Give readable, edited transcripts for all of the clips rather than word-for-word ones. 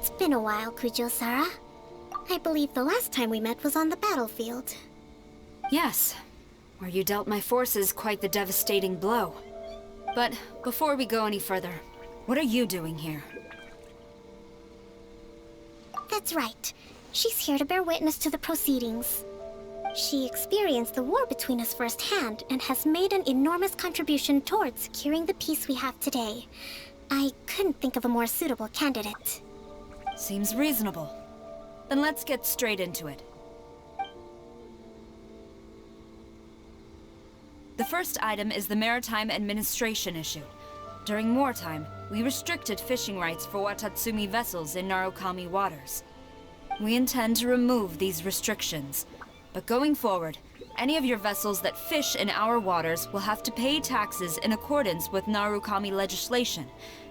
It's been a while, Kujo-Sara. I believe the last time we met was on the battlefield. Yes, where you dealt my forces quite the devastating blow. But before we go any further, what are you doing here? That's right. She's here to bear witness to the proceedings. She experienced the war between us firsthand and has made an enormous contribution towards securing the peace we have today. I couldn't think of a more suitable candidate. Seems reasonable. Then let's get straight into it. The first item is the maritime administration issue. During wartime, we restricted fishing rights for Watatsumi vessels in Narukami waters. We intend to remove these restrictions, but going forward, any of your vessels that fish in our waters will have to pay taxes in accordance with Narukami legislation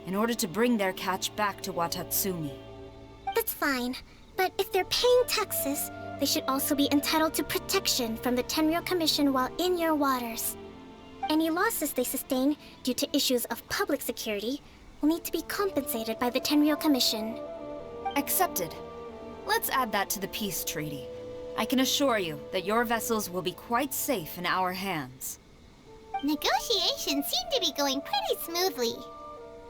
in order to bring their catch back to Watatsumi. That's fine, but if they're paying taxes, they should also be entitled to protection from the Tenryou Commission while in your waters. Any losses they sustain due to issues of public security will need to be compensated by the Tenryou Commission. Accepted. Let's add that to the peace treaty. I can assure you that your vessels will be quite safe in our hands. Negotiations seem to be going pretty smoothly.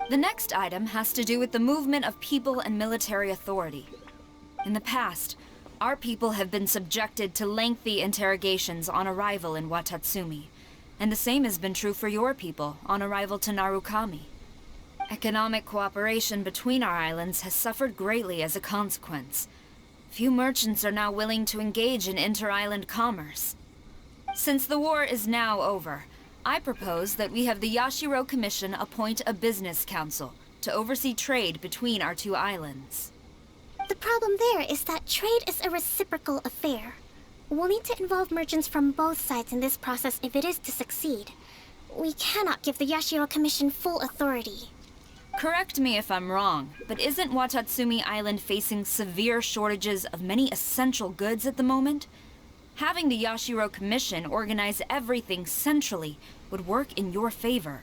The next item has to do with the movement of people and military authority. In the past, our people have been subjected to lengthy interrogations on arrival in Watatsumi, and the same has been true for your people on arrival to Narukami. Economic cooperation between our islands has suffered greatly as a consequence. Few merchants are now willing to engage in inter-island commerce. Since the war is now over, I propose that we have the Yashiro Commission appoint a business council to oversee trade between our two islands. The problem there is that trade is a reciprocal affair. We'll need to involve merchants from both sides in this process if it is to succeed. We cannot give the Yashiro Commission full authority. Correct me if I'm wrong, but isn't Watatsumi Island facing severe shortages of many essential goods at the moment? Having the Yashiro Commission organize everything centrally would work in your favor.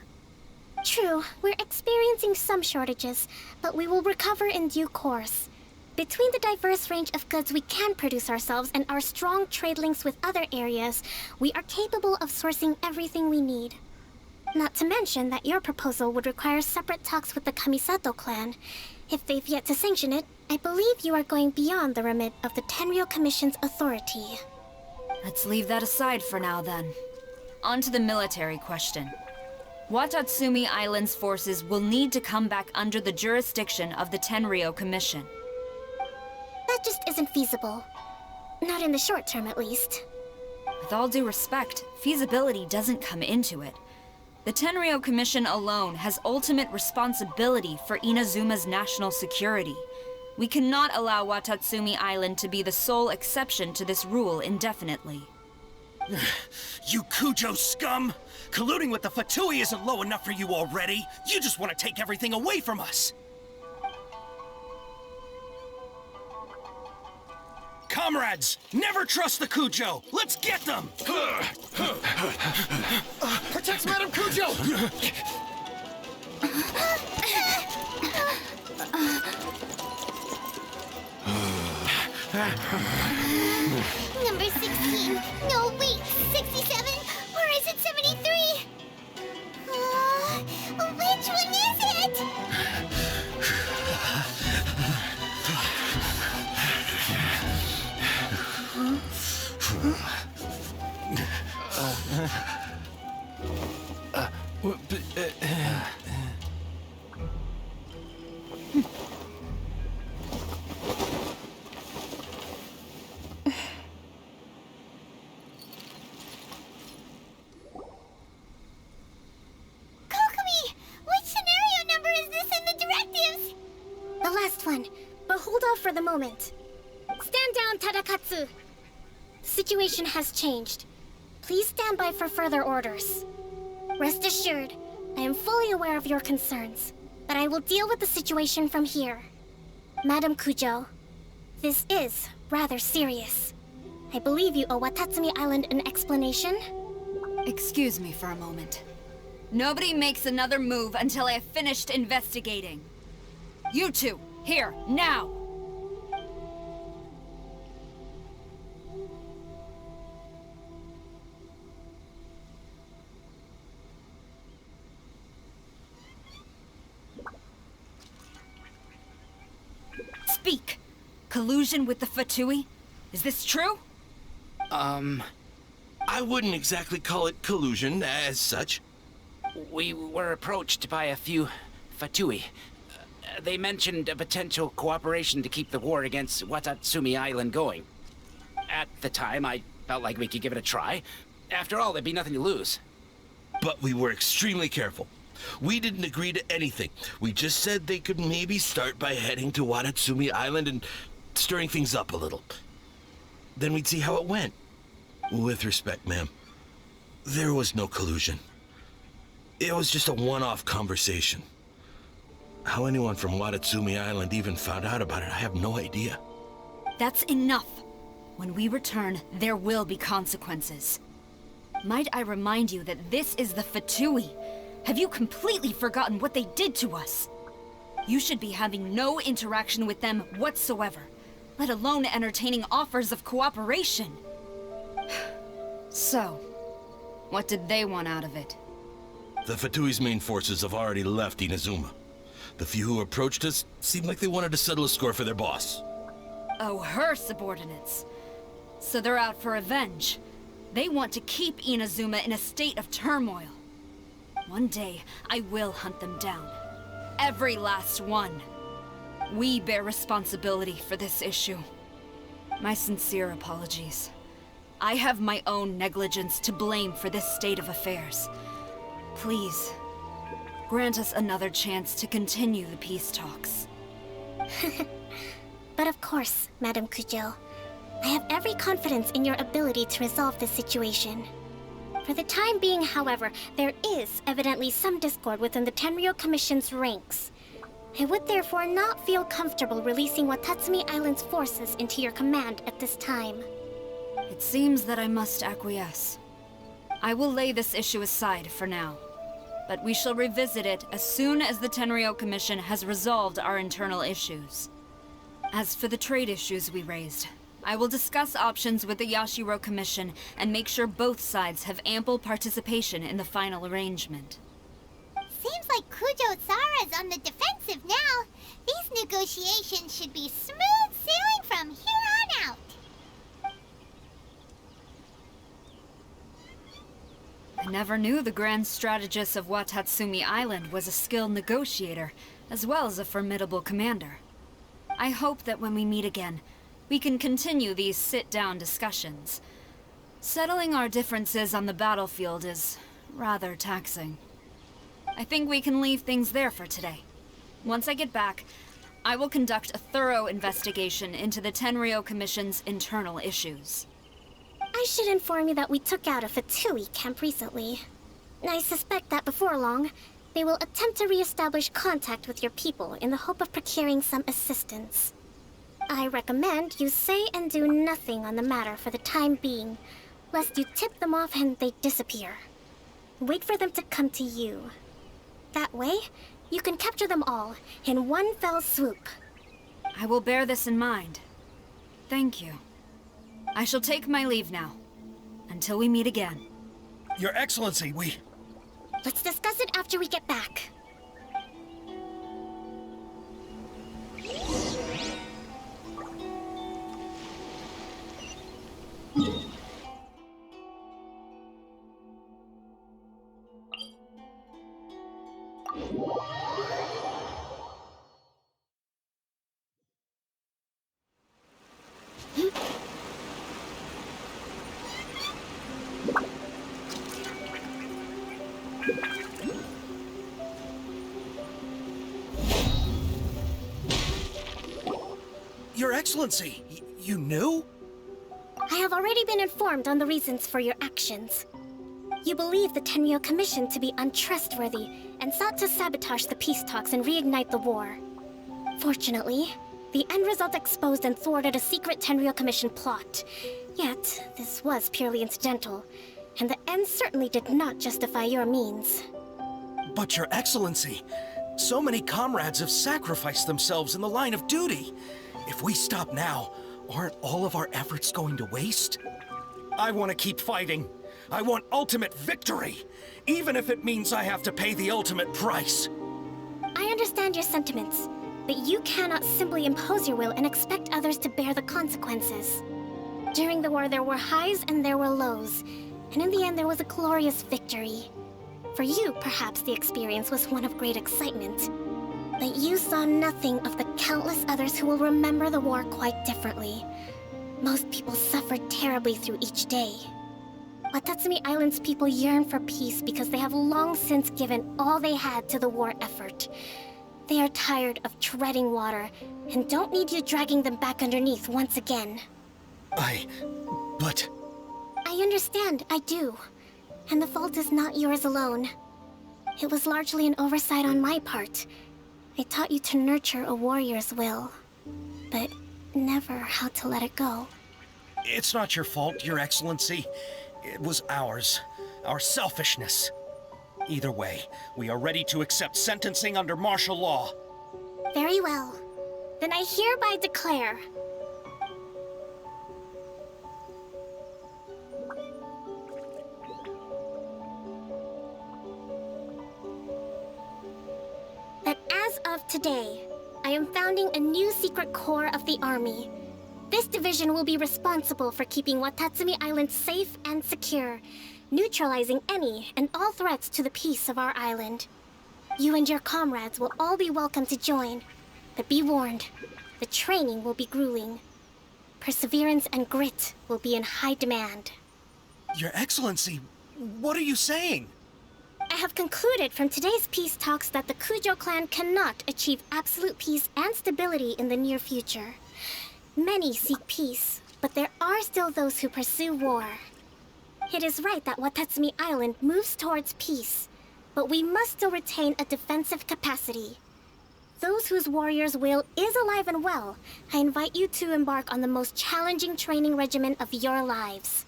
True, we're experiencing some shortages, but we will recover in due course. Between the diverse range of goods we can produce ourselves and our strong trade links with other areas, we are capable of sourcing everything we need. Not to mention that your proposal would require separate talks with the Kamisato clan. If they've yet to sanction it, I believe you are going beyond the remit of the Tenryou Commission's authority. Let's leave that aside for now, then. On to the military question. Watatsumi Island's forces will need to come back under the jurisdiction of the Tenryou Commission. That just isn't feasible. Not in the short term, at least. With all due respect, feasibility doesn't come into it. The Tenryou Commission alone has ultimate responsibility for Inazuma's national security. We cannot allow Watatsumi Island to be the sole exception to this rule indefinitely. You Kujo scum! Colluding with the Fatui isn't low enough for you already! You just want to take everything away from us! Comrades, never trust the Kujo! Let's get them! Protect Madame Kujo! Number 16. No, wait, 67? Or is it 73? Which one is it? Kokomi! Which scenario number is this in the directives? The last one, but hold off for the moment. Stand down, Tadakatsu! The situation has changed. Please stand by for further orders. Rest assured, I am fully aware of your concerns, but I will deal with the situation from here. Madam Kujo, this is rather serious. I believe you owe Watatsumi Island an explanation. Excuse me for a moment. Nobody makes another move until I have finished investigating. You two, Here, now! Speak! Collusion with the Fatui? Is this true? I wouldn't exactly call it collusion as such. We were approached by a few Fatui. They mentioned a potential cooperation to keep the war against Watatsumi Island going. At the time, I felt like we could give it a try. After all, there'd be nothing to lose. But we were extremely careful. We didn't agree to anything. We just said they could maybe start by heading to Watatsumi Island and stirring things up a little. Then we'd see how it went. With respect, ma'am, there was no collusion. It was just a one-off conversation. How anyone from Watatsumi Island even found out about it, I have no idea. That's enough. When we return, there will be consequences. Might I remind you that this is the Fatui? Have you completely forgotten what they did to us? You should be having no interaction with them whatsoever, let alone entertaining offers of cooperation. So, what did they want out of it? The Fatui's main forces have already left Inazuma. The few who approached us seemed like they wanted to settle a score for their boss. Oh, her subordinates. So they're out for revenge. They want to keep Inazuma in a state of turmoil. One day, I will hunt them down. Every last one. We bear responsibility for this issue. My sincere apologies. I have my own negligence to blame for this state of affairs. Please, grant us another chance to continue the peace talks. But of course, Madam Kujo. I have every confidence in your ability to resolve this situation. For the time being, however, there is evidently some discord within the Tenryou Commission's ranks. I would therefore not feel comfortable releasing Watatsumi Island's forces into your command at this time. It seems that I must acquiesce. I will lay this issue aside for now, but we shall revisit it as soon as the Tenryou Commission has resolved our internal issues. As for the trade issues we raised, I will discuss options with the Yashiro Commission and make sure both sides have ample participation in the final arrangement. Seems like Kujo-sara's on the defensive now. These negotiations should be smooth sailing from here on out. I never knew the Grand Strategist of Watatsumi Island was a skilled negotiator, as well as a formidable commander. I hope that when we meet again, we can continue these sit-down discussions. Settling our differences on the battlefield is rather taxing. I think we can leave things there for today. Once I get back, I will conduct a thorough investigation into the Tenryou Commission's internal issues. I should inform you that we took out a Fatui camp recently. I suspect that before long, they will attempt to re-establish contact with your people in the hope of procuring some assistance. I recommend you say and do nothing on the matter for the time being, lest you tip them off and they disappear. Wait for them to come to you. That way, you can capture them all in one fell swoop. I will bear this in mind. Thank you. I shall take my leave now. Until we meet again. Your Excellency, Let's discuss it after we get back. Your Excellency, you knew? I have already been informed on the reasons for your actions. You believe the Tenryou Commission to be untrustworthy and sought to sabotage the peace talks and reignite the war. Fortunately, the end result exposed and thwarted a secret Tenryou Commission plot. Yet, this was purely incidental, and the end certainly did not justify your means. But Your Excellency, So many comrades have sacrificed themselves in the line of duty. If we stop now, aren't all of our efforts going to waste? I want to keep fighting. I want ultimate victory, even if it means I have to pay the ultimate price. I understand your sentiments, but you cannot simply impose your will and expect others to bear the consequences. During the war, there were highs and there were lows, and in the end, there was a glorious victory. For you, perhaps the experience was one of great excitement, but you saw nothing of the countless others who will remember the war quite differently. Most people suffered terribly through each day. Watatsumi Island's people yearn for peace because they have long since given all they had to the war effort. They are tired of treading water and don't need you dragging them back underneath once again. But... I understand, I do. And the fault is not yours alone. It was largely an oversight on my part. I taught you to nurture a warrior's will, but never how to let it go. It's not your fault, Your Excellency. It was ours. Our selfishness. Either way, we are ready to accept sentencing under martial law. Very well. Then I hereby declare... that as of today, I am founding a new secret corps of the army. This division will be responsible for keeping Watatsumi Island safe and secure, neutralizing any and all threats to the peace of our island. You and your comrades will all be welcome to join, but be warned, the training will be grueling. Perseverance and grit will be in high demand. Your Excellency, what are you saying? I have concluded from today's peace talks that the Kujo clan cannot achieve absolute peace and stability in the near future. Many seek peace, but there are still those who pursue war. It is right that Watatsumi Island moves towards peace, but we must still retain a defensive capacity. Those whose warrior's will is alive and well, I invite you to embark on the most challenging training regimen of your lives.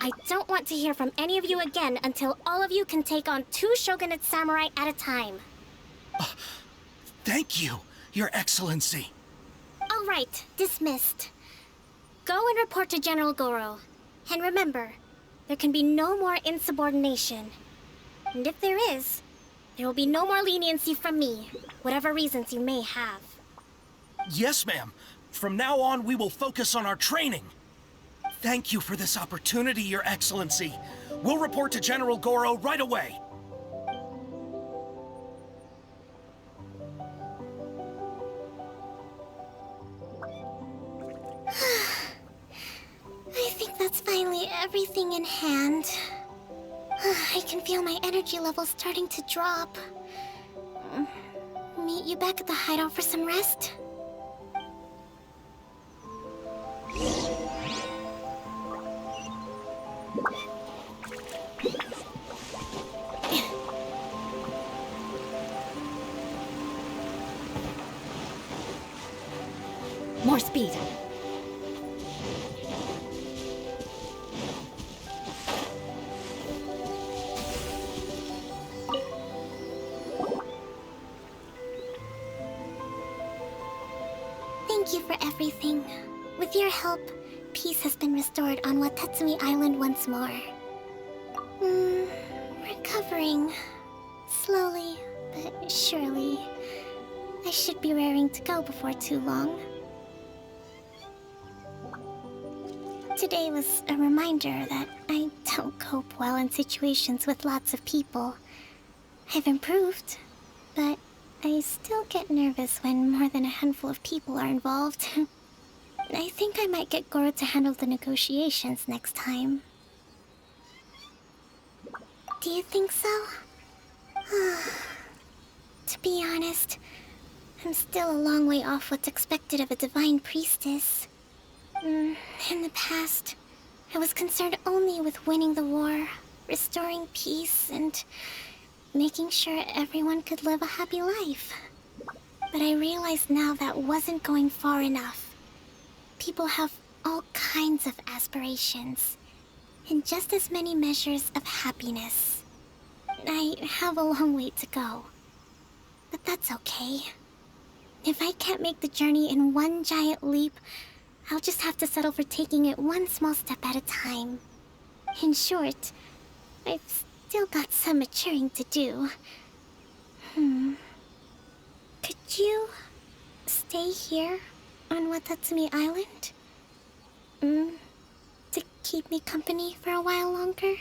I don't want to hear from any of you again until all of you can take on 2 shogunate samurai at a time. Thank you, Your Excellency. All right, dismissed. Go and report to General Goro. And remember, there can be no more insubordination. And if there is, there will be no more leniency from me, whatever reasons you may have. Yes, ma'am. From now on, we will focus on our training. Thank you for this opportunity, Your Excellency. We'll report to General Goro right away. I think that's finally everything in hand. I can feel my energy levels starting to drop. Meet you back at the hideout for some rest? More speed. Thank you for everything. With your help, peace has been restored on Watatsumi Island once more. Recovering. Slowly, but surely. I should be raring to go before too long. Today was a reminder that I don't cope well in situations with lots of people. I've improved, but I still get nervous when more than a handful of people are involved. I think I might get Goro to handle the negotiations next time. Do you think so? To be honest, I'm still a long way off what's expected of a divine priestess. In the past, I was concerned only with winning the war, restoring peace, and making sure everyone could live a happy life. But I realize now that wasn't going far enough. People have all kinds of aspirations, and just as many measures of happiness. I have a long way to go. but that's okay. If I can't make the journey in one giant leap, I'll just have to settle for taking it one small step at a time. In short, I've still got some maturing to do. Could you stay here on Watatsumi Island? To keep me company for a while longer?